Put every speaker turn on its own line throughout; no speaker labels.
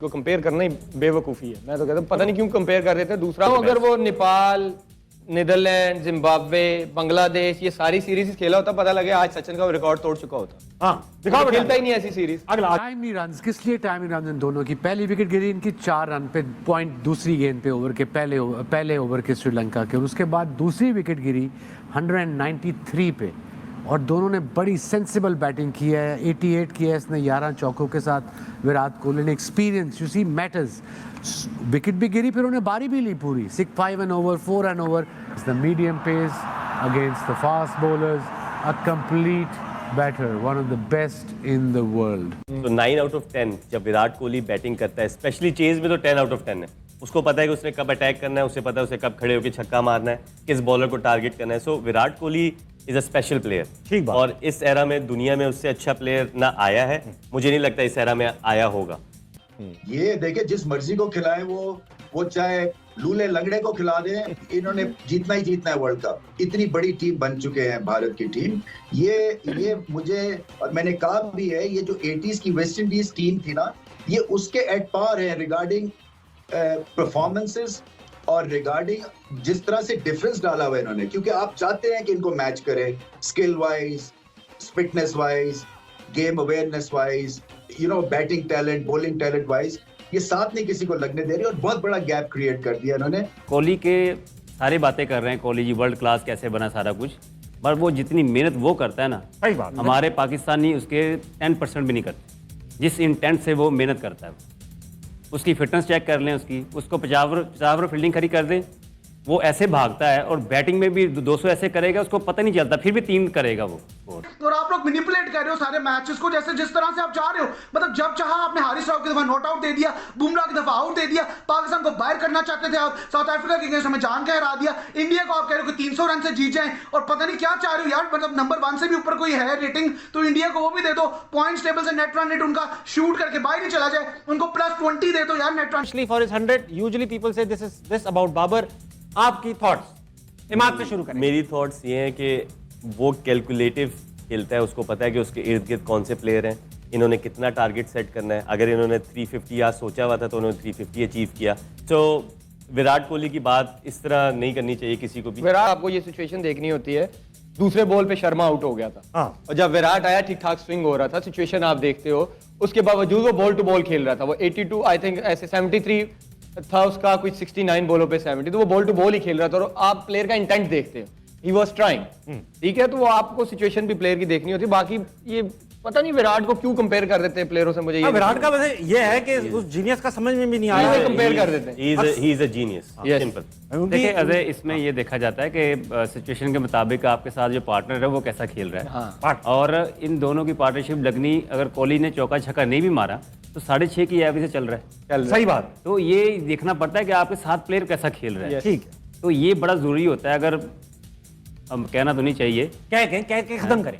को कंपेयर करना ही बेवकूफ़ी है। मैं तो कहता हूँ पता नहीं क्यों कंपेयर कर रहे थे। दूसरा अगर वो नेपाल, नीदरलैंड, जिम्बाब्वे, बांग्लादेश ये सारी सीरीज खेला होता, पता लगे आज सचिन का रिकॉर्ड तोड़ चुका होता।
हाँ दिखाओ
तो खेलता ही नहीं ऐसी सीरीज।
अगला
टाइमली रन किस लिए टाइमली रन इन दोनों की पहली विकेट गिरी इनकी 4 रन पे पॉइंट दूसरी गेंद पे ओवर के पहले ओवर के श्रीलंका के, और उसके बाद दूसरी विकेट गिरी 193 पे, और दोनों ने बड़ी सेंसिबल बैटिंग की है। 88 किया है इसने 11 चौकों के साथ। विराट कोहली ने experience you see matters. Wicket भी गिरी फिर उन्हें बारी भी ली पूरी 5 एन ओवर 4 एन over. The medium pace against the fast bowlers, a complete batter, one of the best in the world.
तो 9 आउट ऑफ 10 जब विराट कोहली बैटिंग करता है, स्पेशली चेज में तो 10 आउट ऑफ 10 है। उसको पता है कि उसने कब अटैक करना है, उसे पता है उसे कब खड़े होकर छक्का मारना है, किस बॉलर को टारगेट करना है। So Virat Kohli is a special player.
ठीक बात।
और इस एरा में दुनिया में उससे अच्छा प्लेयर ना आया है, मुझे नहीं लगता इस एरा में आया होगा।
ये देखे जिस मर्जी को खिलाए, वो चाहे लूले लंगड़े को खिला दें, इन्होंने जीतना ही जीतना है वर्ल्ड कप। इतनी बड़ी टीम बन चुके हैं भारत की टीम। ये मुझे, और मैंने कहा भी है, ये जो 80s की वेस्ट इंडीज टीम थी ना, ये उसके एट पार है रिगार्डिंग परफॉर्मेंसेस और रिगार्डिंग जिस तरह से डिफरेंस डाला हुआ है इन्होंने। क्योंकि आप चाहते हैं कि इनको मैच करें skill wise, fitness wise, game awareness wise, batting talent, bowling talent wise, ये साथ नहीं किसी को लगने दे रही, और बहुत बड़ा गैप क्रिएट कर दिया इन्होंने।
कोहली के सारी बातें कर रहे हैं, कोहली जी वर्ल्ड क्लास कैसे बना सारा कुछ, पर वो जितनी मेहनत वो करता है ना,
सही बात।
हमारे पाकिस्तानी उसके 10% भी नहीं करते। जिस इंटेंट से वो मेहनत करता है, उसकी फिटनेस चेक कर लें, उसको 50 फील्डिंग खड़ी कर दें, वो ऐसे भागता है, और बैटिंग में भी 200 ऐसे करेगा, उसको पता नहीं चलता, फिर भी 3 करेगा वो।
और आप लोग मैनिपुलेट कर रहे हो सारे मैचेस को, जैसे जिस तरह से आप चाह रहे हो। मतलब जब चाहा आपने हारिस राव की दफा नॉट आउट दे दिया, बुमराह की दफा आउट दे दिया, पाकिस्तान को बाहर करना चाहते थे आप, साउथ अफ्रीका के अगेंस्ट हमें जान का हरा दिया, इंडिया को आप कह रहे हो कि 300 रन से जीत जाएं, और पता नहीं क्या चाह रहे हो यार। मतलब नंबर 1 से भी ऊपर कोई है रेटिंग, तो इंडिया को वो भी दे दो। पॉइंट्स टेबल से नेट रन रेट उनका शूट करके बाहर ही चला जाए, उनको +20 दे दो यार net run.
Especially for his 100, usually people say this about Babar. आपकी थॉट्स इमाद से शुरू करें।
मेरी थॉट्स ये हैं कि वो कैलकुलेटिव खेलता है, उसको पता है कि उसके इर्द गिर्द कौन से प्लेयर हैं, इन्होंने कितना टारगेट सेट करना है। अगर इन्होंने 350 आज सोचा हुआ था तो उन्होंने 350 अचीव किया। तो विराट कोहली की बात इस तरह नहीं करनी चाहिए किसी को भी।
विराट, आपको ये सिचुएशन देखनी होती है, दूसरे बॉल पे शर्मा आउट हो गया था।
हाँ।
और जब विराट आया ठीक ठाक स्विंग हो रहा था, सिचुएशन आप देखते हो, उसके बावजूद वो बॉल टू बॉल खेल रहा था। वो 82 आई थिंक ऐसे 73 था उसका, कुछ 69 बॉलों पे 70, तो वो बॉल टू बॉल ही खेल रहा था। और आप प्लेयर का इंटेंट देखते हो, ही वाज ट्राइंग, ठीक है। तो वो आपको सिचुएशन भी प्लेयर की देखनी होती है। बाकी ये पता नहीं विराट को क्यों कंपेयर कर देते हैं प्लेयरों से, मुझे ये
विराट का वैसे ये है कि उस जीनियस का समझ में भी नहीं आया।
कंपेयर कर देते हैं।
He is a genius, simple.
देखिए अजय, इसमें ये देखा जाता है कि सिचुएशन के मुताबिक आपके साथ जो पार्टनर है वो कैसा खेल रहा है।
हाँ।
और इन दोनों की पार्टनरशिप लगनी, अगर कोहली ने चौका छक्का नहीं भी मारा तो 6.5 की एवरेज से चल रहा है।
सही बात।
तो ये देखना पड़ता है कि आपके साथ प्लेयर कैसा खेल रहा है।
ठीक है,
तो ये बड़ा जरूरी होता है। अगर हम कहना तो नहीं चाहिए,
कह के खत्म करें।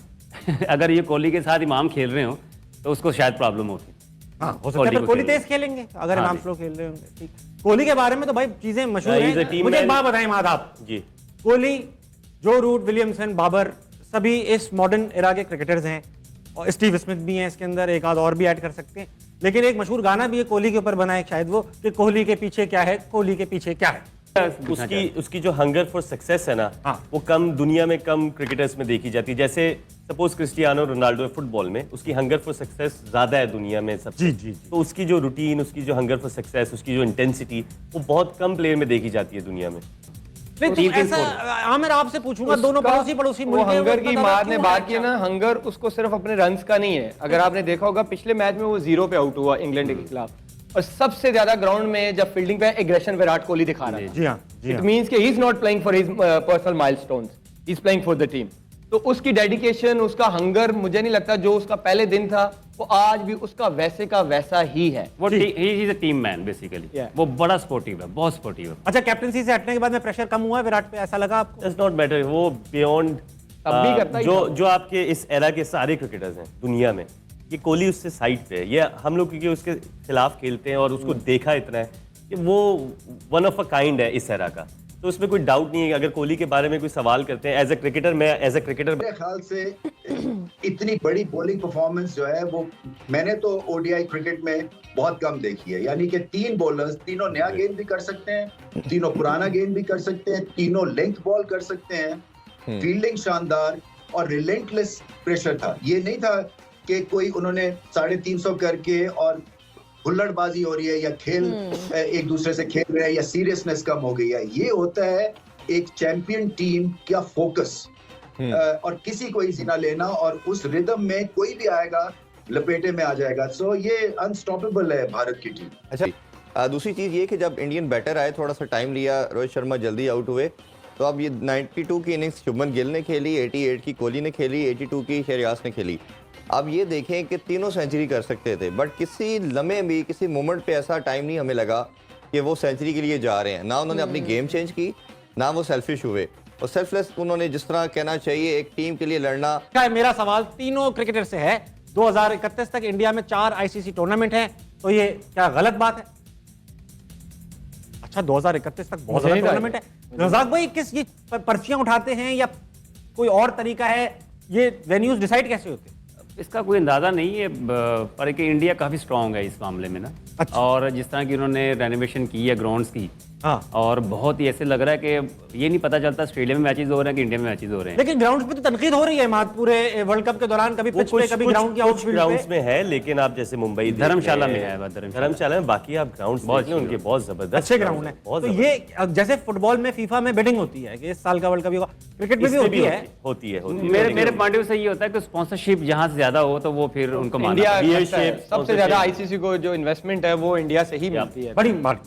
अगर ये कोहली के साथ इमाम खेल रहे हो तो उसको शायद प्रॉब्लम होगी।
हाँ, हो सकता है फिर कोहली तेज खेलेंगे अगर
हाँ
इमाम स्लो खेल रहे होंगे। ठीक, कोहली के बारे में तो भाई चीजें मशहूर
He's a
हैं।
team
मुझे एक
man.
बात बताएं माद आप,
जी,
कोहली, जो रूट, विलियमसन, बाबर, सभी इस मॉडर्न एरा के क्रिकेटर्स हैं, और स्टीव स्मिथ भी हैं इसके अंदर, एक आध और भी ऐड कर सकते हैं। लेकिन एक मशहूर गाना भी है कोहली के ऊपर बना है शायद, वो कि कोहली के पीछे क्या है, कोहली के पीछे क्या है।
उसकी जो हंगर फॉर सक्सेस है ना,
हाँ।
वो कम दुनिया में कम क्रिकेटर्स में देखी जाती है। जैसे सपोज क्रिस्टियानो रोनाल्डो है फुटबॉल में, उसकी हंगर फॉर सक्सेस ज्यादा है दुनिया में सबसे।
जी।
तो उसकी जो रूटीन, उसकी जो हंगर फॉर सक्सेस, उसकी जो इंटेंसिटी, वो बहुत कम प्लेयर में देखी जाती है दुनिया में।
नहीं तो ऐसा आमिर आपसे पूछूंगा, दोनों पड़ोसी
वो
मुल्क हैं,
हंगर की
बता
बात
क्यों
ने
है
बात की है
अच्छा?
ना, हंगर उसको सिर्फ अपने रन्स का नहीं है। अगर आपने देखा होगा पिछले मैच में वो 0 पे आउट हुआ इंग्लैंड के खिलाफ, और सबसे ज्यादा ग्राउंड में जब फील्डिंग पे एग्रेशन विराट कोहली दिखा रहा है।
जी हाँ, जी
इट
हाँ।
मींस कि he is not playing for his personal milestones, he is playing for the team. तो उसकी डेडिकेशन, उसका हंगर, मुझे नहीं लगता जो उसका पहले दिन था वो आज भी उसका वैसे का वैसा ही है।
वो he is a team man basically.
Yeah.
वो बड़ा स्पोर्टिव है, बहुत स्पोर्टिव है।
अच्छा, कैप्टनसी से हटने के बाद में प्रेशर कम हुआ है विराट पे, ऐसा लगा आपको?
Does not matter, वो बियॉन्ड
तब भी करता ही
जो आपके इस एरा के सारे क्रिकेटर्स हैं दुनिया में, ये कोहली उससे साइड पे है। ये हम लोग क्योंकि उसके खिलाफ खेलते हैं और उसको देखा इतना है कि वो वन ऑफ अ काइंड है इस एरा का। तो उसमें कोई डाउट नहीं है। अगर कोहली के बारे में कोई सवाल करते हैं एज ए क्रिकेटर, मैं एज ए क्रिकेटर
मेरे ख्याल से इतनी बड़ी बॉलिंग परफॉर्मेंस जो है वो मैंने तो ओडीआई क्रिकेट में बहुत कम देखी है। यानी कि 3 बॉलर्स, तीनों नया गेंद भी कर सकते हैं, तीनों पुराना गेंद भी कर सकते हैं, तीनों लेंथ बॉल कर सकते हैं, फील्डिंग शानदार और रिलेंटलेस प्रेशर था। ये नहीं था कि कोई उन्होंने 350 करके और हुल्लड़बाजी हो रही है या खेल एक दूसरे से खेल रहे हैं या सीरियसनेस कम हो गई है। ये होता है एक चैंपियन टीम का फोकस और किसी को इजी ना लेना, और उस रिदम में कोई भी आएगा लपेटे में आ जाएगा। सो ये अनस्टॉपेबल है भारत की टीम।
अच्छा, दूसरी चीज ये कि जब इंडियन बैटर आए, थोड़ा सा टाइम लिया, रोहित शर्मा जल्दी आउट हुए, तो अब ये 92 की इनिंग्स शुभमन गिल ने खेली, 88 की कोहली ने खेली, 82 की शहरियार ने खेली। अब ये देखें कि तीनों सेंचुरी कर सकते थे, बट किसी लम्हे भी, किसी मोमेंट पे ऐसा टाइम नहीं हमें लगा कि वो सेंचुरी के लिए जा रहे हैं। ना उन्होंने अपनी गेम चेंज की, ना वो सेल्फिश हुए, और सेल्फलेस उन्होंने जिस तरह कहना चाहिए एक टीम के लिए लड़ना।
मेरा सवाल तीनों क्रिकेटर से है। 2031 तक इंडिया में 4 आईसीसी टूर्नामेंट हैं, तो ये क्या गलत बात है? अच्छा, 2031 तक बहुत सारे टूर्नामेंट है। रजाक भाई, किस ये पर्चियां उठाते हैं या कोई और तरीका है? ये वेन्यूज डिसाइड कैसे होते हैं?
इसका कोई अंदाज़ा नहीं है, पर कि इंडिया काफ़ी स्ट्रांग है इस मामले में ना।
अच्छा।
और जिस तरह की उन्होंने रेनोवेशन की है ग्राउंड्स की,
हाँ,
और बहुत ही ऐसे लग रहा है कि ये नहीं पता चलता स्टेडियम में मैचेस हो रहे हैं कि इंडिया में मैचेस हो रहे हैं।
लेकिन ग्राउंड पे तो तनकीद हो रही है मात पूरे वर्ल्ड कप के दौरान, कभी पिच पे, कभी ग्राउंड की आउटफील्ड
ग्राउंड्स
पे।
में है, लेकिन आप जैसे मुंबई देख
धर्मशाला
रहे
में
हैं,
है,
धर्मशाला में बाकी आप ग्राउंड्स
बहुत
देख लें, उनके बहुत जबरदस्त
अच्छे ग्राउंड है।
बहुत
तो
जबरदस्त।
ये जैसे फुटबॉल में फीफा में बिडिंग होती है कि इस साल का वर्ल्ड कप होगा, क्रिकेट में भी
इसमें
होती है।
होती है
मेरे पॉइंट ऑफ व्यू से ये होता है कि स्पॉन्सरशिप जहां से ज्यादा हो तो वो फिर उनको मानना
इंडिया
पड़ेगा।
सबसे ज्यादा आईसीसी को जो इन्वेस्टमेंट है वो इंडिया से ही मिलती है।
बड़ी बात